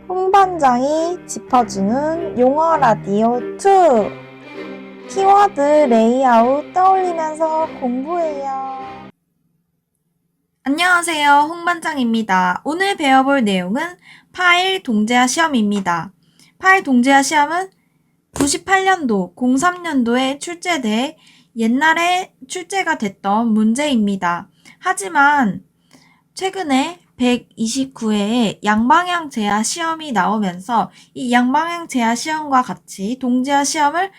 홍반장이 짚어주는 용어 라디오 2. 키워드 레이아웃 떠올리면서 공부해요. 안녕하세요. 홍반장입니다. 오늘 배워볼 내용은 파일 동제화 시험입니다. 파일 동제화 시험은 98년도, 03년도에 출제돼 옛날에 출제가 됐던 문제입니다. 하지만 최근에 129회에 양방향 제하 시험이 나오면서 이 양방향 제하 시험과 같이 동제화 시험,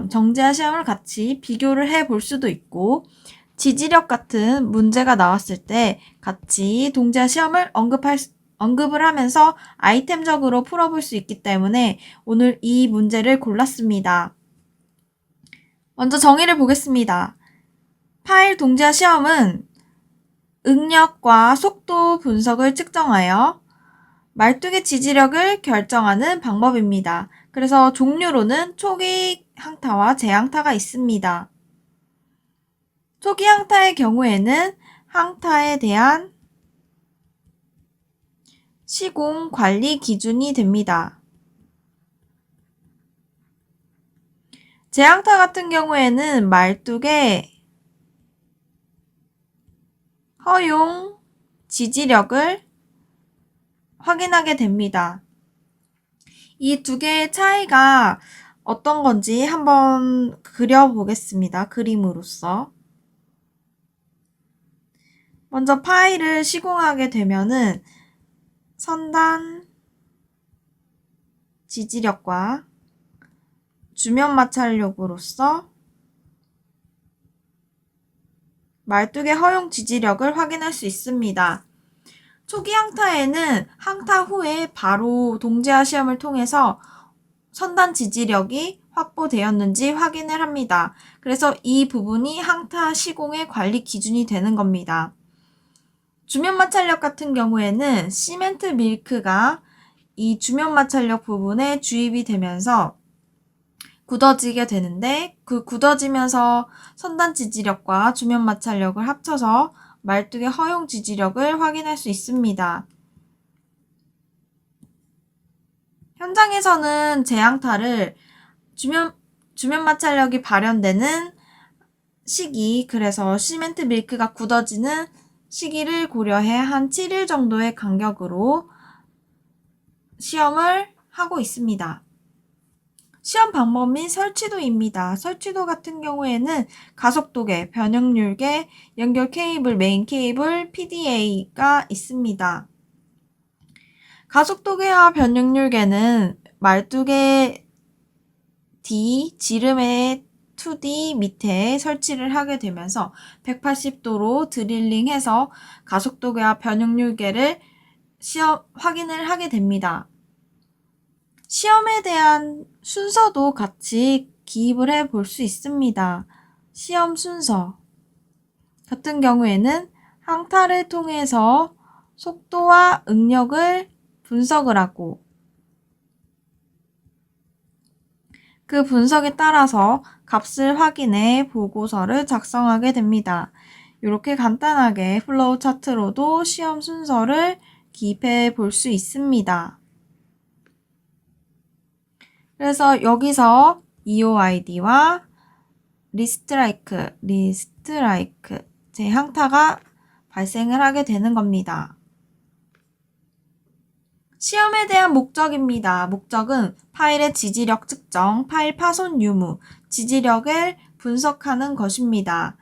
정제화 시험을 같이 비교를 해볼 수도 있고, 지지력 같은 문제가 나왔을 때 같이 동제화 시험을 언급을 하면서 아이템적으로 풀어볼 수 있기 때문에 오늘 이 문제를 골랐습니다. 먼저 정의를 보겠습니다. 파일 동제화 시험은 응력과 속도 분석을 측정하여 말뚝의 지지력을 결정하는 방법입니다. 그래서 종류로는 초기 항타와 재항타가 있습니다. 초기 항타의 경우에는 항타에 대한 시공 관리 기준이 됩니다. 재항타 같은 경우에는 말뚝의 허용 지지력을 확인하게 됩니다. 이 두 개의 차이가 어떤 건지 한번 그려보겠습니다. 그림으로써. 먼저 파일을 시공하게 되면은 선단 지지력과 주면 마찰력으로서 말뚝의 허용 지지력을 확인할 수 있습니다. 초기 항타에는 항타 후에 바로 동제화 시험을 통해서 선단 지지력이 확보되었는지 확인을 합니다. 그래서 이 부분이 항타 시공의 관리 기준이 되는 겁니다. 주면 마찰력 같은 경우에는 시멘트 밀크가 이 주면 마찰력 부분에 주입이 되면서 굳어지게 되는데, 그 굳어지면서 선단 지지력과 주면 마찰력을 합쳐서 말뚝의 허용 지지력을 확인할 수 있습니다. 현장에서는 재항타를 주면 마찰력이 발현되는 시기, 그래서 시멘트 밀크가 굳어지는 시기를 고려해 한 7일 정도의 간격으로 시험을 하고 있습니다. 시험 방법 및 설치도입니다. 설치도 같은 경우에는 가속도계, 변형률계, 연결 케이블, 메인 케이블, PDA가 있습니다. 가속도계와 변형률계는 말뚝의 D, 지름의 2D 밑에 설치를 하게 되면서 180도로 드릴링해서 가속도계와 변형률계를 확인을 하게 됩니다. 시험에 대한 순서도 같이 기입을 해 볼 수 있습니다. 시험 순서 같은 경우에는 항타를 통해서 속도와 응력을 분석을 하고, 그 분석에 따라서 값을 확인해 보고서를 작성하게 됩니다. 이렇게 간단하게 플로우 차트로도 시험 순서를 기입해 볼 수 있습니다. 그래서 여기서 EOID와 리스트라이크 재항타가 발생을 하게 되는 겁니다. 시험에 대한 목적입니다. 목적은 파일의 지지력 측정, 파일 파손 유무, 지지력을 분석하는 것입니다.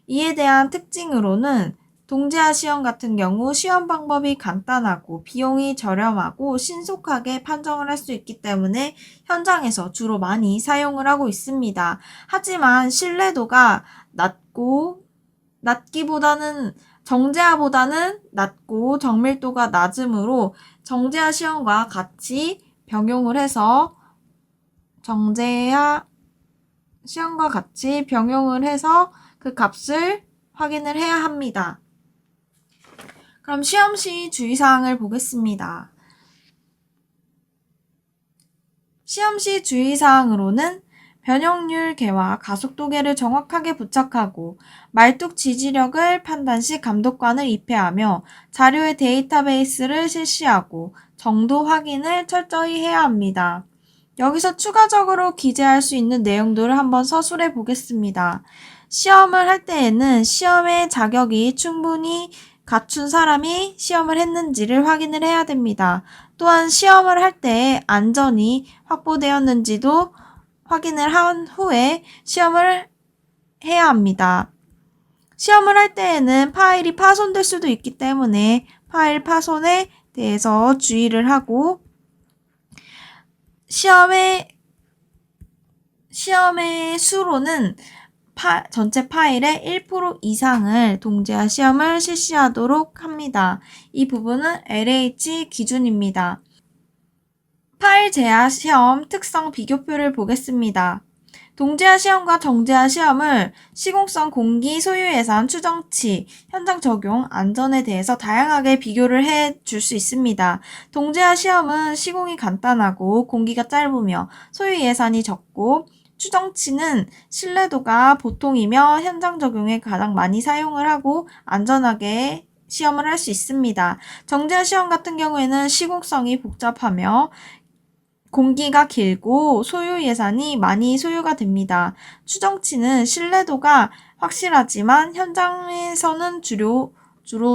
이에 대한 특징으로는 동제화 시험 같은 경우 시험 방법이 간단하고 비용이 저렴하고 신속하게 판정을 할 수 있기 때문에 현장에서 주로 많이 사용을 하고 있습니다. 하지만 신뢰도가 정제화보다는 낮고 정밀도가 낮으므로 정제화 시험과 같이 병용을 해서 그 값을 확인을 해야 합니다. 그럼 시험 시 주의사항을 보겠습니다. 시험 시 주의사항으로는 변형률계와 가속도계를 정확하게 부착하고 말뚝 지지력을 판단 시 감독관을 입회하며 자료의 데이터베이스를 실시하고 정도 확인을 철저히 해야 합니다. 여기서 추가적으로 기재할 수 있는 내용들을 한번 서술해 보겠습니다. 시험을 할 때에는 시험의 자격이 충분히 갖춘 사람이 시험을 했는지를 확인을 해야 됩니다. 또한 시험을 할 때 안전이 확보되었는지도 확인을 한 후에 시험을 해야 합니다. 시험을 할 때에는 파일이 파손될 수도 있기 때문에 파일 파손에 대해서 주의를 하고 시험의 수로는 전체 파일의 1% 이상을 동제하 시험을 실시하도록 합니다. 이 부분은 LH 기준입니다. 파일 제하 시험 특성 비교표를 보겠습니다. 동제하 시험과 정제하 시험을 시공성, 공기, 소유 예산, 추정치, 현장 적용, 안전에 대해서 다양하게 비교를 해 줄 수 있습니다. 동제하 시험은 시공이 간단하고 공기가 짧으며 소유 예산이 적고 추정치는 신뢰도가 보통이며 현장 적용에 가장 많이 사용을 하고 안전하게 시험을 할 수 있습니다. 정제하 시험 같은 경우에는 시공성이 복잡하며 공기가 길고 소유 예산이 많이 소요가 됩니다. 추정치는 신뢰도가 확실하지만 현장에서는 주로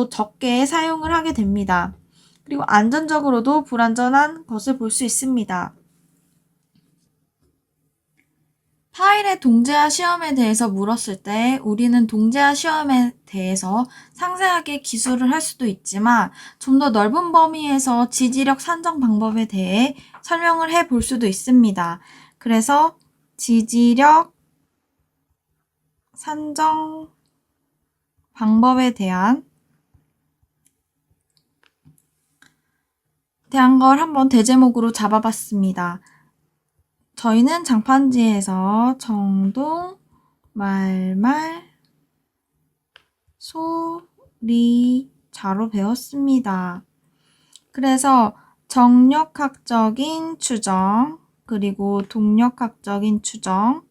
적게 사용을 하게 됩니다. 그리고 안전적으로도 불안전한 것을 볼 수 있습니다. 파일의 동제하 시험에 대해서 물었을 때 우리는 동제하 시험에 대해서 상세하게 기술을 할 수도 있지만 좀 더 넓은 범위에서 지지력 산정 방법에 대해 설명을 해 볼 수도 있습니다. 그래서 지지력 산정 방법에 대한 걸 한번 대제목으로 잡아봤습니다. 저희는 장판지에서 정동, 말말, 소리, 자로 배웠습니다. 그래서 정력학적인 추정, 그리고 동력학적인 추정,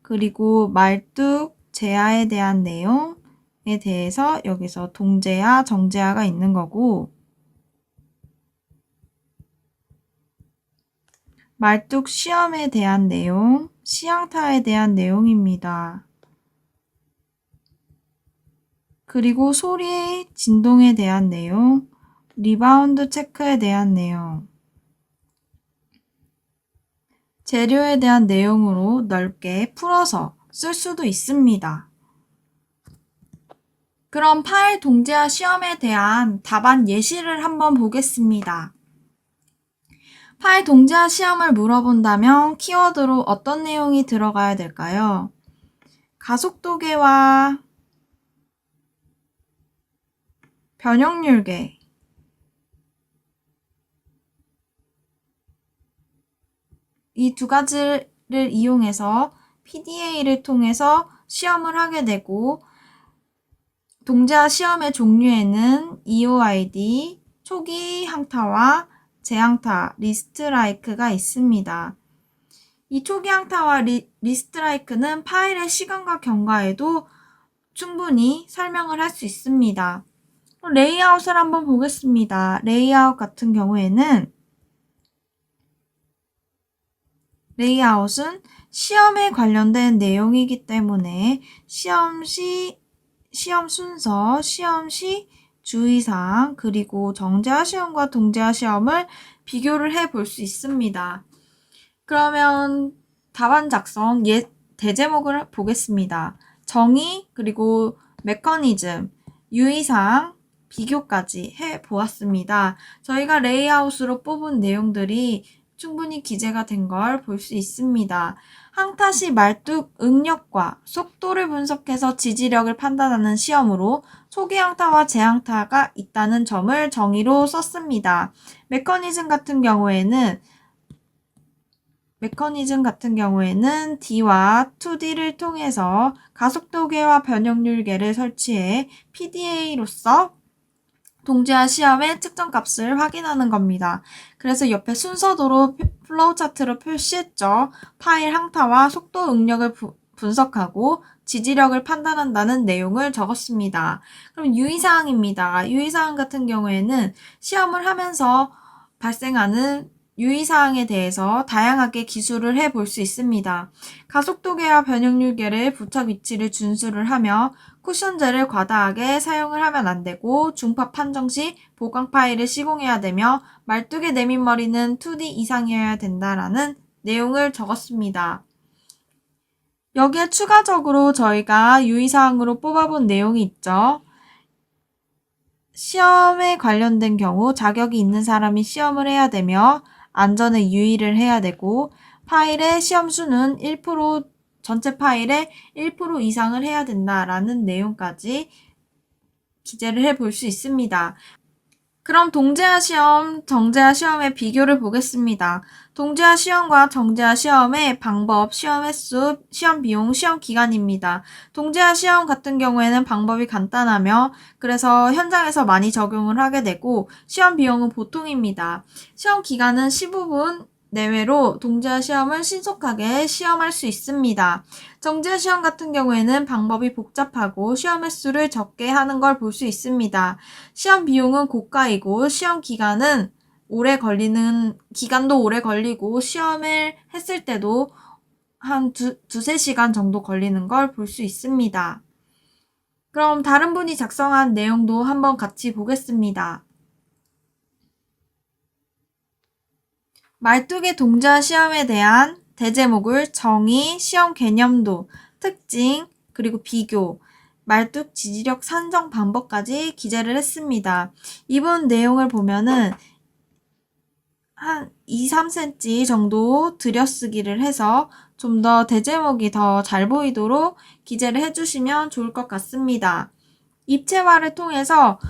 그리고 말뚝 제하에 대한 내용에 대해서 여기서 동제하, 정제하가 있는 거고 말뚝 시험에 대한 내용, 시향타에 대한 내용입니다. 그리고 소리, 진동에 대한 내용, 리바운드 체크에 대한 내용, 재료에 대한 내용으로 넓게 풀어서 쓸 수도 있습니다. 그럼 파일 동제하 시험에 대한 답안 예시를 한번 보겠습니다. 파일 동제하 시험을 물어본다면 키워드로 어떤 내용이 들어가야 될까요? 가속도계와 변형률계, 이 두 가지를 이용해서 PDA를 통해서 시험을 하게 되고 동제하 시험의 종류에는 EOID, 초기 항타와 제항타, 리스트라이크가 있습니다. 이 초기 항타와 리스트라이크는 파일의 시간과 경과에도 충분히 설명을 할 수 있습니다. 레이아웃을 한번 보겠습니다. 레이아웃 같은 경우에는 레이아웃은 시험에 관련된 내용이기 때문에 시험 순서, 시험 시 주의사항, 그리고 정제하 시험과 동제하 시험을 비교를 해 볼 수 있습니다. 그러면 답안 작성 대제목을 보겠습니다. 정의, 그리고 메커니즘, 유의사항, 비교까지 해 보았습니다. 저희가 레이아웃으로 뽑은 내용들이 충분히 기재가 된 걸 볼 수 있습니다. 항타 시 말뚝 응력과 속도를 분석해서 지지력을 판단하는 시험으로 초기 항타와 제항타가 있다는 점을 정의로 썼습니다. 메커니즘 같은 경우에는 D와 2D를 통해서 가속도계와 변형률계를 설치해 PDA로서 동지화 시험의 측정값을 확인하는 겁니다. 그래서 옆에 순서도로 플로우 차트로 표시했죠. 파일 항타와 속도 응력을 분석하고 지지력을 판단한다는 내용을 적었습니다. 그럼 유의사항입니다. 유의사항 같은 경우에는 시험을 하면서 발생하는 유의사항에 대해서 다양하게 기술을 해볼 수 있습니다. 가속도계와 변형률계를 부착 위치를 준수를 하며 쿠션젤을 과다하게 사용을 하면 안 되고 중파 판정 시 보강 파일을 시공해야 되며 말뚝의 내민머리는 2D 이상이어야 된다라는 내용을 적었습니다. 여기에 추가적으로 저희가 유의사항으로 뽑아본 내용이 있죠. 시험에 관련된 경우 자격이 있는 사람이 시험을 해야 되며 안전에 유의를 해야 되고 파일의 시험 수는 1% 전체 파일의 1% 이상을 해야 된다라는 내용까지 기재를 해볼 수 있습니다. 그럼 동제화 시험, 정제화 시험의 비교를 보겠습니다. 동제화 시험과 정제화 시험의 방법, 시험 횟수, 시험 비용, 시험 기간입니다. 동제화 시험 같은 경우에는 방법이 간단하며 그래서 현장에서 많이 적용을 하게 되고 시험 비용은 보통입니다. 시험 기간은 15분 내외로 동제화 시험을 신속하게 시험할 수 있습니다. 정제화 시험 같은 경우에는 방법이 복잡하고 시험 횟수를 적게 하는 걸 볼 수 있습니다. 시험 비용은 고가이고 시험 기간은 기간도 오래 걸리고 시험을 했을 때도 한 두세 시간 정도 걸리는 걸 볼 수 있습니다. 그럼 다른 분이 작성한 내용도 한번 같이 보겠습니다. 말뚝의 동자 시험에 대한 대제목을 정의, 시험 개념도, 특징, 그리고 비교, 말뚝 지지력 산정 방법까지 기재를 했습니다. 이번 내용을 보면은 한 2, 3cm 정도 들여쓰기를 해서 좀 더 대제목이 더 잘 보이도록 기재를 해주시면 좋을 것 같습니다. 입체화를 통해서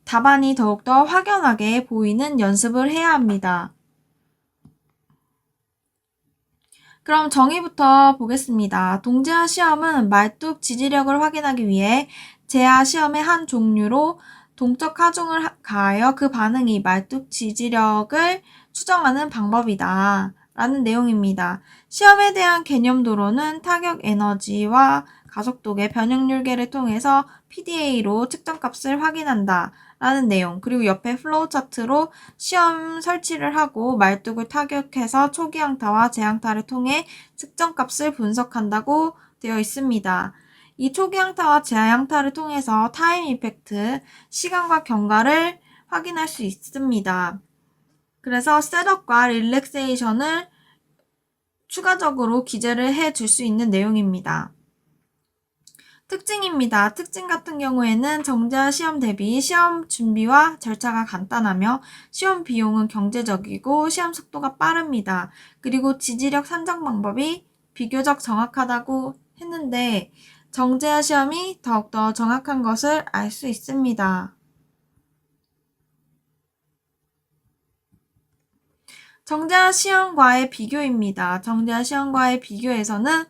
답안이 더욱더 확연하게 보이는 연습을 해야 합니다. 그럼 정의부터 보겠습니다. 동제화 시험은 말뚝 지지력을 확인하기 위해 제화 시험의 한 종류로 동적 하중을 가하여 그 반응이 말뚝 지지력을 추정하는 방법이다. 라는 내용입니다. 시험에 대한 개념도로는 타격 에너지와 가속도계 변형률계를 통해서 PDA로 측정값을 확인한다. 라는 내용, 그리고 옆에 플로우 차트로 시험 설치를 하고 말뚝을 타격해서 초기 항타와 재항타를 통해 측정값을 분석한다고 되어 있습니다. 이 초기 항타와 재항타를 통해서 타임 이펙트, 시간과 경과를 확인할 수 있습니다. 그래서 셋업과 릴렉세이션을 추가적으로 기재를 해줄 수 있는 내용입니다. 특징입니다. 특징 같은 경우에는 정제화 시험 대비 시험 준비와 절차가 간단하며 시험 비용은 경제적이고 시험 속도가 빠릅니다. 그리고 지지력 산정 방법이 비교적 정확하다고 했는데 정제화 시험이 더욱더 정확한 것을 알 수 있습니다. 정제화 시험과의 비교입니다. 정제화 시험과의 비교에서는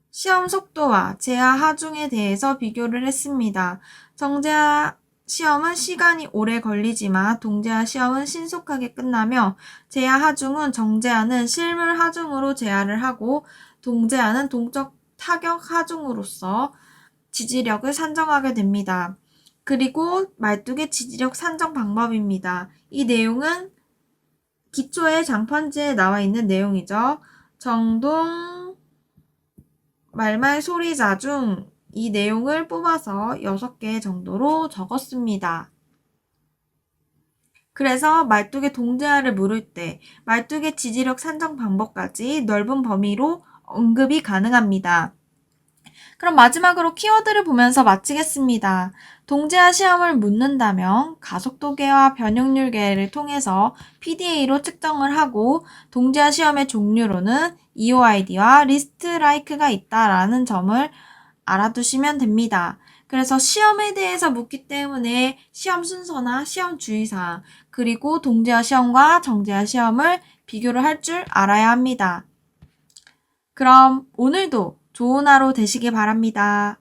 시험 속도와 제하 하중에 대해서 비교를 했습니다. 정제하 시험은 시간이 오래 걸리지만 동제하 시험은 신속하게 끝나며 제하 하중은 정제하는 실물 하중으로 제하를 하고 동제하는 동적 타격 하중으로서 지지력을 산정하게 됩니다. 그리고 말뚝의 지지력 산정 방법입니다. 이 내용은 기초의 장판지에 나와 있는 내용이죠. 정동 말말 소리자 중 이 내용을 뽑아서 6개 정도로 적었습니다. 그래서 말뚝의 동제화를 물을 때 말뚝의 지지력 산정 방법까지 넓은 범위로 언급이 가능합니다. 그럼 마지막으로 키워드를 보면서 마치겠습니다. 동제화 시험을 묻는다면 가속도계와 변형률계를 통해서 PDA로 측정을 하고 동제화 시험의 종류로는 EOID와 리스트 라이크가 있다라는 점을 알아두시면 됩니다. 그래서 시험에 대해서 묻기 때문에 시험 순서나 시험 주의사항 그리고 동제화 시험과 정제화 시험을 비교를 할 줄 알아야 합니다. 그럼 오늘도 좋은 하루 되시기 바랍니다.